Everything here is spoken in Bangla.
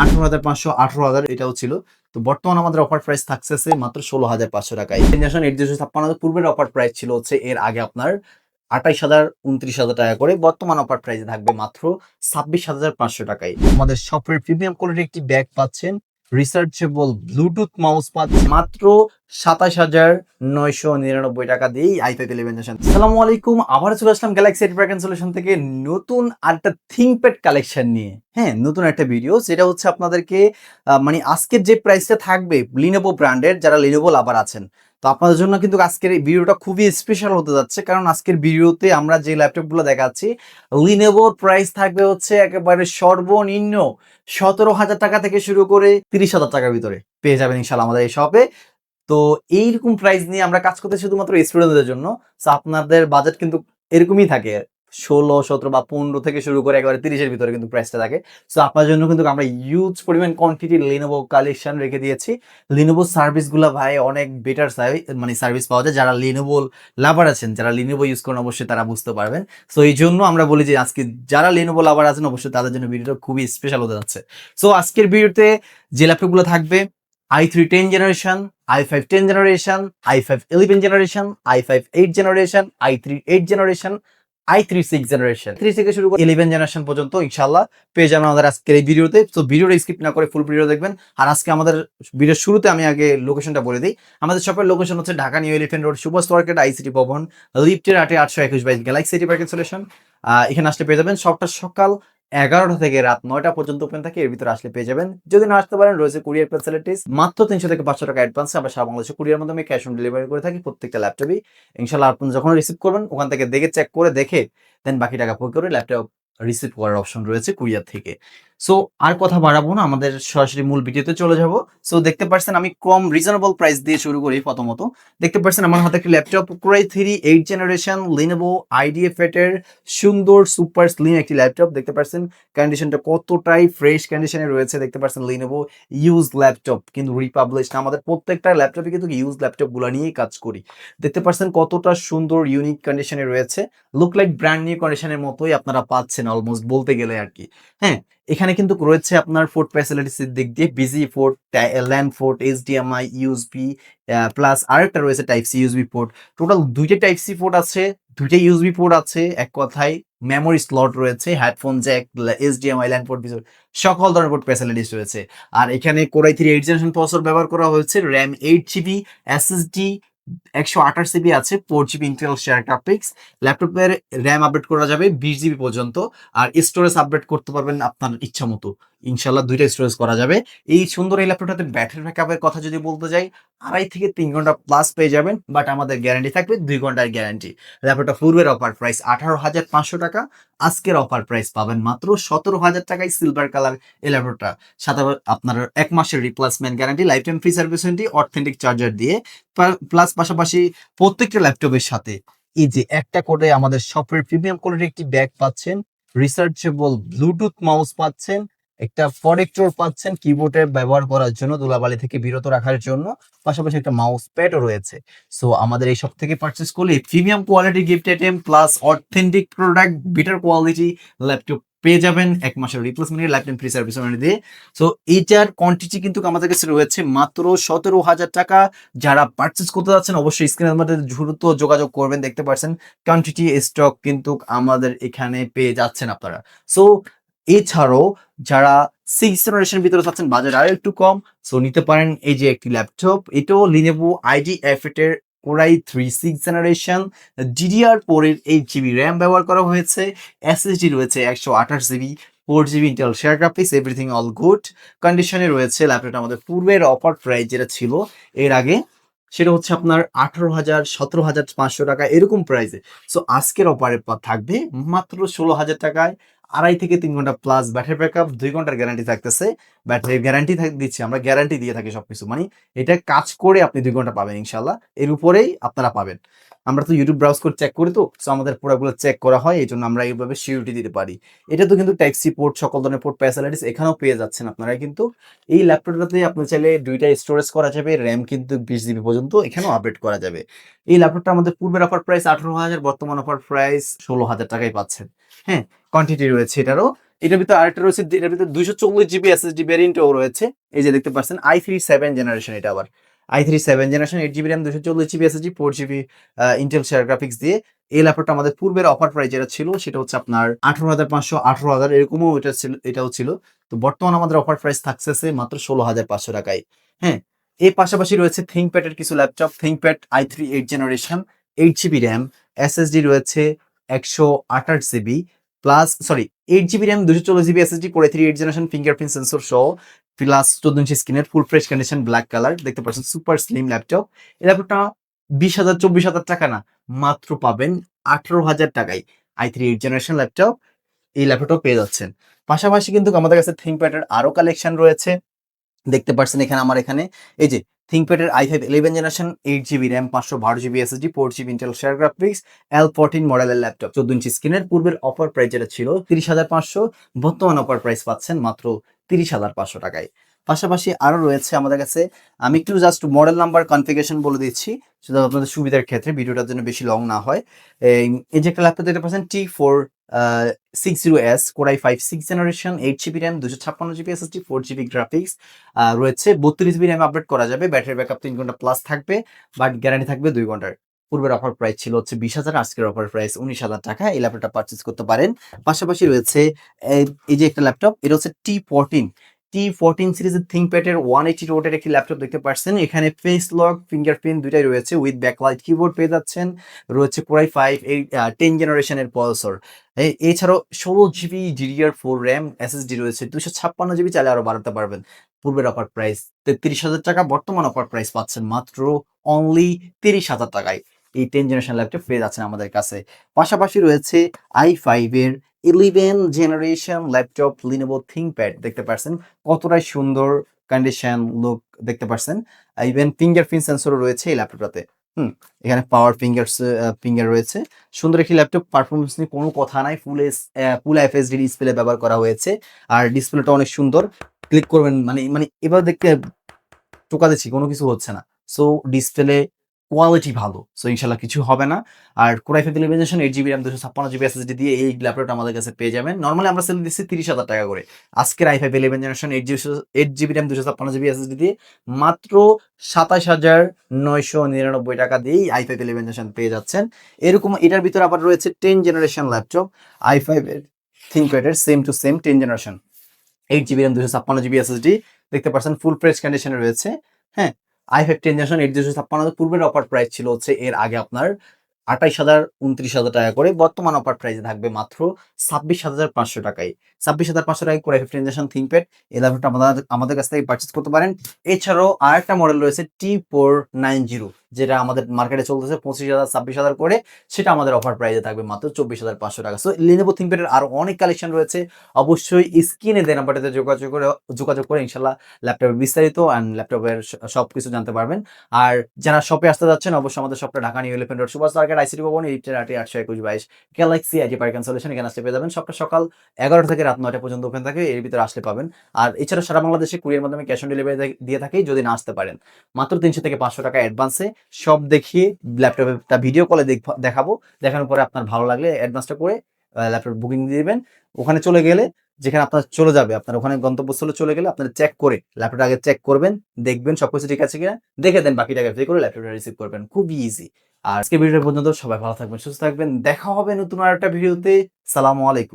18,500 18,000 এটাও ছিল। তো বর্তমান আমাদের অফার প্রাইস থাকতেছে মাত্র 16,500 টাকায়। জেনারেশন 8 পূর্বের অফার প্রাইস ছিল হচ্ছে এর আগে আপনার 28,000 29,000 টাকা করে। বর্তমান অফার প্রাইসে থাকবে মাত্র 26,500 টাকায়। আমাদের শপের প্রিমিয়াম কোয়ালিটির একটি ব্যাগ পাচ্ছেন, রিসার্চেবল ব্লুটুথ মাউস পাচ্ছেন মাত্র 27,999 টাকা দিয়েই i5 11 জেনারেশন। আসসালামু আলাইকুম, আবার চলে আসলাম গ্যালাক্সি এন্টারপ্রাইজ সলিউশন থেকে নতুন আরেকটা থিংকপ্যাড কালেকশন নিয়ে। হ্যাঁ, নতুন একটা ভিডিও, যেটা হচ্ছে আপনাদেরকে মানে আজকের যে প্রাইসটা থাকবে লিনোভো ব্র্যান্ডের, যারা লিনোভো লাভার আছেন, তো আপনাদের জন্য কিন্তু আজকের এই ভিডিওটা খুবই স্পেশাল হতে যাচ্ছে। কারণ আজকের ভিডিওতে আমরা যে ল্যাপটপগুলো দেখাচ্ছি, লিনোভোর প্রাইস থাকবে হচ্ছে একেবারে সর্বনিম্ন 17,000 টাকা থেকে শুরু করে 30,000 টাকার ভিতরে পেয়ে যাবেন ইনশাল্লাহ আমাদের এই শপে। তো এইরকম প্রাইস নিয়ে আমরা কাজ করতে শুধুমাত্র স্টুডেন্টদের জন্য। সো আপনাদের বাজেট কিন্তু এরকমই থাকে, 16 17 বা 15 থেকে শুরু করে একেবারে 30-এর ভিতরে কিন্তু প্রাইসটা থাকে। সো আপনার জন্য কিন্তু আমরা হিউজ পরিমাণ কোয়ান্টিটি লিনোভো কালেকশন রেখে দিয়েছি। লিনোভো সার্ভিসগুলো ভাই অনেক বেটার মানে সার্ভিস পাওয়া যায়। যারা লিনোভো লাভার আছেন, যারা লিনোভো ইউজ করেন, অবশ্যই তারা বুঝতে পারবেন। সো এই জন্য আমরা বলি যে আজকে যারা লিনোভো লাভার আছেন, অবশ্যই তাদের জন্য ভিডিওটা খুবই স্পেশাল হতে যাচ্ছে। সো আজকের ভিডিওতে যে ল্যাপটপগুলো থাকবে, i3 10 generation, i5 10 generation, i5 11 generation, i5 8 generation, i3 8 generation, i3 6 generation, 3 থেকে শুরু করে 11 generation পর্যন্ত ইনশাআল্লাহ পেয়ে যাবেন আমাদের আজকের এই ভিডিওতে। তো ভিডিওটা স্কিপ না করে ফুল ভিডিও দেখবেন। আর আজকে আমাদের ভিডিওর শুরুতে আমি আগে লোকেশনটা বলে দিই। আমাদের শপের লোকেশন হচ্ছে Dhaka new elephant road, super market, ICT ভবন, লিফটের 821 গ্যালাক্সি এন্টারপ্রাইজ সলিউশন। এখানে আসলে পেয়ে যাবেন। সবটা সকাল 11টা থেকে রাত 9টা পর্যন্ত ওপেন থাকে, এর ভিতরে আসলে পেয়ে যাবেন। যদি না আসতে পারেন, রয়েছে কুরিয়ার ফ্যাসিলিটিস, মাত্র 300 থেকে 500 টাকা অ্যাডভান্স আমরা সারা বাংলাদেশে কুরিয়ার মাধ্যমে ক্যাশ অন ডেলিভারি করে থাকি প্রত্যেকটা ল্যাপটপই। ইনশাআল্লাহ আপনি যখন রিসিভ করবেন, ওখান থেকে দেখে চেক করে দেখে দেন বাকি টাকা পে করে ল্যাপটপ রিসিভ করার অপশন রয়েছে কুরিয়ার থেকে। সো আর কথা বাড়াবো না, আমাদের সরাসরি মূল ভিডিওতে চলে যাব। সো দেখতে পাচ্ছেন আমি কম রিজনেবল প্রাইস দিয়ে শুরু করি। প্রথমত দেখতে পাচ্ছেন আমার হাতে একটি laptop, Core i3 8 generation Lenovo IdeaPad এর সুন্দর সুপার স্লিম একটি ল্যাপটপ। দেখতে পাচ্ছেন কন্ডিশনটা কতটাই ফ্রেশ কন্ডিশনে রয়েছে। দেখতে পাচ্ছেন লিনোভো ইউজ ল্যাপটপ, কিন্তু রিপাবলিশ না। আমাদের প্রত্যেকটা ল্যাপটপে কিন্তু ইউজ ল্যাপটপগুলো নিয়েই কাজ করি। দেখতে পাচ্ছেন কতটা সুন্দর ইউনিক কন্ডিশনে রয়েছে, লুক লাইক ব্র্যান্ড নিউ কন্ডিশনের মতোই আপনারা পাচ্ছেন অলমোস্ট বলতে গেলে আর কি। হ্যাঁ, এখানে কিন্তু রয়েছে আপনার পোর্ট ফ্যাসিলিটিসের দিক দিয়ে বিজি port, LAN port, HDMI, USB, plus আরেকটা রয়েছে type C USB port. Total দুইটা টাইপ সি পোর্ট আছে, দুইটা ইউএসবি পোর্ট আছে। এক কথায় মেমোরি স্লট রয়েছে, headphone jack, HDMI, LAN port, সকল ধরনের পোর্ট ফ্যাসিলিটিস রয়েছে। আর এখানে Core i3 8 জেনারেশন প্রসেসর ব্যবহার করা হয়েছে, র্যাম 8 জিবি, এসএসডি 128 জিবি আছে, 4 জিবি ইন্টেল শেয়ার গ্রাফিক্স। ল্যাপটপের র্যাম আপডেট করা যাবে 20 জিবি পর্যন্ত, আর স্টোরেজ আপডেট করতে পারবেন আপনার ইচ্ছা মতো। ইনশাল্লাহ দুইটা স্টোরেজ করা যাবে। এই সুন্দর এই ল্যাপটপটাতে ব্যাটারি ব্যাকআপের কথা যদি বলতে যাই, 2.5 থেকে 3 ঘন্টা প্লাস পেয়ে যাবেন, বাট আমাদের গ্যারান্টি থাকবে 2 ঘন্টার গ্যারান্টি। ল্যাপটপটা পূর্বের অফার প্রাইস 18,500 টাকা, আজকের অফার প্রাইস পাবেন মাত্র 17,000 টাকায় সিলভার কালার এই ল্যাপটপটা। সাথে আপনার 1 মাসের replacement guarantee, life time free service warranty, authentic charger দিয়ে। প্লাস পাশাপাশি প্রত্যেকটা ল্যাপটপের সাথে এই যে একটা করে আমাদের শপের প্রিমিয়াম কোয়ালিটির একটি ব্যাগ পাচ্ছেন, রিসার্চেবল ব্লুটুথ মাউস পাচ্ছেন, একটা প্রটেক্টর পাচ্ছেন কিবোর্ডে ব্যবহার করার জন্য, ধুলাবালি থেকে বিরত রাখার জন্য। পাশাপাশি একটা মাউস প্যাডও রয়েছে। সো আমাদের এই সব থেকে পারচেস করলে premium quality gift item plus authentic product, better quality laptop পেয়ে যাবেন 1 মাসের replacement, life time free service warranty দিয়ে। সো এইটার কোয়ান্টিটি কিন্তু আমাদের কাছে রয়েছে মাত্র 17,000 টাকা। যারা পারচেস করতে যাচ্ছেন, অবশ্যই স্ক্রিনের মধ্যে দ্রুত যোগাযোগ করবেন। দেখতে পাচ্ছেন কোয়ান্টিটি স্টক কিন্তু আমাদের এখানে পেয়ে যাচ্ছেন আপনারা। সো এছাড়াও যারা 6 জেনারেশন ভিতরে চাচ্ছেন, বাজার আরো একটু কম, সো নিতে পারেন এই যে একটি ল্যাপটপ। এটাও লিনোভো IdeaPad এর Core i3 6 জেনারেশন, DDR4 এর 8 জিবি র্যাম ব্যবহার করা হয়েছে, এসএসডি রয়েছে 128 GB, 4 GB Intel share graphics, everything all good কন্ডিশনে রয়েছে। ল্যাপটপটা আমাদের পূর্বের অফার প্রাইস যেটা ছিল এর আগে, সেটা হচ্ছে আপনার 18,000 17,500 টাকা এরকম প্রাইসে। সো আজকের অফারে থাকবে মাত্র 16,000 টাকায়। 2.5 থেকে 3 ঘন্টা প্লাস ব্যাটারি ব্যাকআপ, 2 ঘন্টার গ্যারান্টি থাকতেছে। ব্যাটারির গ্যারান্টি দিচ্ছি আমরা, গ্যারান্টি দিয়ে থাকি সবকিছু। মানে এটা কাজ করে আপনি 2 ঘন্টা পাবেন ইনশাল্লাহ, এর উপরেই আপনারা পাবেন। আমরা তো ইউটিউব ব্রাউজ করে চেক করি, তো সো আমাদের প্রোডাক্টগুলো চেক করা হয়, এই জন্য আমরা এইভাবে সিউরিটি দিতে পারি। এটা তো কিন্তু টাইপ সি পোর্ট, সকল ধরনের পোর্ট ফ্যাসিলিটিস এখানেও পেয়ে যাচ্ছেন আপনারা। কিন্তু এই ল্যাপটপটাতে আপনি চাইলে দুইটা স্টোরেজ করা যাবে, র্যাম কিন্তু 20 জিবি পর্যন্ত এখানেও আপডেট করা যাবে। এই ল্যাপটপটা আমাদের পূর্বের অফার প্রাইস 18,000, বর্তমান অফার প্রাইস 16,000 টাকায় পাচ্ছেন। হ্যাঁ, কোয়ান্টিটি রয়েছে এটারও। এটার ভিতরে আরেকটা রয়েছে, এটার ভিতরে 240 জিবি এসএসডি ভ্যারিয়েন্টও রয়েছে। এই যে দেখতে পাচ্ছেন i3 7 জেনারেশন, এটা আবার i3 7 generation, 8 GB RAM, 240 GB SSD, 4 GB Intel share graphics দিয়ে। এই ল্যাপটপটা আমাদের পূর্বের অফার প্রাইস যেটা ছিল সেটা হচ্ছে আপনার 18,500, 18,000 এরকমও এটা ছিল, এটাও ছিল। তো বর্তমান আমাদের অফার প্রাইস থাকতেছে মাত্র 16,500 টাকায়। হ্যাঁ, এর পাশাপাশি রয়েছে থিংকপ্যাড এর কিছু laptop. ThinkPad i3 8 generation, 8 GB RAM, SSD রয়েছে 128 GB plus, sorry, 8 GB RAM, 240 GB SSD, core i3 8 generation, fingerprint sensor সহ, প্লাস 14 ইঞ্চি স্ক্রিনের, full fresh condition, black colour, দেখতে পাচ্ছেন সুপার স্লিম ল্যাপটপ। এই ল্যাপটপটা 20,000 24,000 টাকা না, মাত্র পাবেন 18,000 টাকায় i3 8 জেনারেশন ল্যাপটপ। এই ল্যাপটপটাও পেয়ে যাচ্ছেন। পাশাপাশি কিন্তু আমাদের কাছে থিংকপ্যাডের আরো কালেকশন রয়েছে, দেখতে পাচ্ছেন এখানে আমার এখানে। এই যে থিংকপ্যাডের i5 11 generation, 8 GB RAM, 512 GB SSD, 4 GB Intel share graphics, L14 মডেলের ল্যাপটপ, 14 ইঞ্চি স্ক্রিনের। পূর্বের অফার প্রাইস যেটা ছিল 30,500, বর্তমান অফার প্রাইস পাচ্ছেন মাত্র 30,500 টাকায়। পাশাপাশি আরো রয়েছে আমাদের কাছে, আমি একটু জাস্ট মডেল নাম্বার কনফিগারেশন বলে দিচ্ছি সেটা আপনাদের সুবিধার ক্ষেত্রে, ভিডিওটার জন্য বেশি লং না হয়। এই যে একটা ল্যাপটপ দেখতে পাচ্ছেন T460S, core i5 6 generation, 8 GB RAM, 256 GB SSD, 4 GB graphics রয়েছে, 32 জিবি র্যাম আপডেট করা যাবে, ব্যাটারি ব্যাকআপ 3 ঘন্টা প্লাস থাকবে, বাট গ্যারান্টি থাকবে 2 ঘন্টার। পূর্বের অফার প্রাইস ছিল হচ্ছে 20,000, আজকের অফার প্রাইস 19,000 টাকা। এই ল্যাপটপটা পারচেজ করতে পারেন। পাশাপাশি রয়েছে এই যে একটা ল্যাপটপ, এটা হচ্ছে T14 সিরিজের থিংকপ্যাডের 180 ওয়াটের একটি ল্যাপটপ দেখতে পাচ্ছেন। এখানে ফেস লক, ফিঙ্গারপ্রিন্ট দুইটাই রয়েছে, উইথ ব্যাকলাইট কিবোর্ড পেয়ে যাচ্ছেন। রয়েছে কোর i5 10 জেনারেশনের প্রসেসর। এছাড়াও 16 জিবি DDR4 র্যাম, এসএসডি রয়েছে 256 জিবি, চাইলে আরো বাড়াতে পারবেন। পূর্বের অফার প্রাইস 33,000 টাকা, বর্তমান অফার প্রাইস পাচ্ছেন মাত্র অনলি 30,000 টাকায়। এই 10 জেনারেশন ল্যাপটপ পেয়ে যাচ্ছেন আমাদের কাছে। পাশাপাশি রয়েছে i5 11 generation laptop, Lenovo ThinkPad, দেখতে পাচ্ছেন কতটাই সুন্দর কন্ডিশন, লুক, দেখতে পাচ্ছেন। ইভেন ফিঙ্গারপ্রিন্ট সেন্সরও রয়েছে এই ল্যাপটপটাতে। এখানে পাওয়ার ফিঙ্গার রয়েছে। সুন্দর একটি ল্যাপটপ, পারফরমেন্স নিয়ে কোনো কথা নাই, ফুল এফএসডি ডিসপ্লে ব্যবহার করা হয়েছে। আর ডিসপ্লেটা অনেক সুন্দর, ক্লিক করবেন মানে মানে এবার দেখতে টোকা দিচ্ছি, কোনো কিছু হচ্ছে না। সো ডিসপ্লে কোয়ালিটি ভালো, সো ইনশাল্লাহ কিছু হবে না। আর core i5 11 8 GB RAM, 256 GB SSD দিয়ে এই ল্যাপটপটা আমাদের কাছে পেয়ে যাবেন। নর্মালি আমরা সেল দিচ্ছি 30,000 টাকা করে। আজকের i5 11 8 GB RAM, 256 GB SSD দিয়ে মাত্র 27,999 টাকা দিয়েই i5 11 পেয়ে যাচ্ছেন। এরকম এটার ভিতরে আবার রয়েছে 10 জেনারেশন ল্যাপটপ, i5 এর থিংকপ্যাডের same to same 10 generation, 8 GB RAM, 256 GB SSD, দেখতে পাচ্ছেন ফুল ফ্রেশ কন্ডিশনে রয়েছে। হ্যাঁ, i5 10 জেনারেশন 8 256, পূর্বের অফার প্রাইস ছিল হচ্ছে এর আগে আপনার 28,000 29,000 টাকা করে, বর্তমান অফার প্রাইসে থাকবে মাত্র 26,500 টাকায়। 26,500 টাকায় কোর i5 থিংকপ্যাড, এই ল্যাপটপটা আমাদের কাছ থেকে পারচেজ করতে পারেন। এছাড়াও আরেকটা মডেল রয়েছে T490, যেটা আমাদের মার্কেটে চলতেছে 25,000 26,000 করে, সেটা আমাদের অফার প্রাইসে থাকবে মাত্র 24,500 টাকা। সো লিনোভো থিংকপ্যাডের আরো অনেক কালেকশন রয়েছে, অবশ্যই স্ক্রিনে দেওয়া নাম্বারটাতে যোগাযোগ করে ইনশাল্লাহ ল্যাপটপের বিস্তারিত অ্যান্ড ল্যাপটপের সবকিছু জানতে পারবেন। আর যারা শপে আসতে যাচ্ছেন, অবশ্যই আমাদের শপটা Dhaka new elephant road, Subhash market, ICT Bhaban, 82122 Galaxy IT park solution, এখানে আসলে পেয়ে যাবেন। সবটা সকাল 11টা থেকে রাত 9টা পর্যন্ত ওপেন থাকে, এর ভিতরে আসলে পাবেন। আর এছাড়া সারা বাংলাদেশে কুরিয়ার মাধ্যমে ক্যাশ অন ডেলিভারি দিয়ে থাকি, যদি না আসতে পারেন মাত্র 300 থেকে 500 টাকা অ্যাডভান্সে সব দেখিয়ে ল্যাপটপটা ভিডিও কলে দেখাবো। দেখানোর পরে আপনার ভালো লাগলে অ্যাডভান্সটা করে ল্যাপটপ বুকিং দিয়ে দিবেন। ওখানে চলে গেলে, যেখানে আপনার চলে যাবে, আপনার ওখানে গন্তব্যস্থলে চলে গেলে আপনারা চেক করে ল্যাপটপটা আগে চেক করবেন, দেখবেন সবকিছু ঠিক আছে কিনা, দেখে দেন বাকি টাকা পে করে ল্যাপটপটা রিসিভ করবেন, খুবই ইজি। আর আজকে ভিডিওটা পর্যন্ত সবাই ভালো থাকবেন, সুস্থ থাকবেন, দেখা হবে নতুন আরেকটা ভিডিওতে। সালামু আলাইকুম।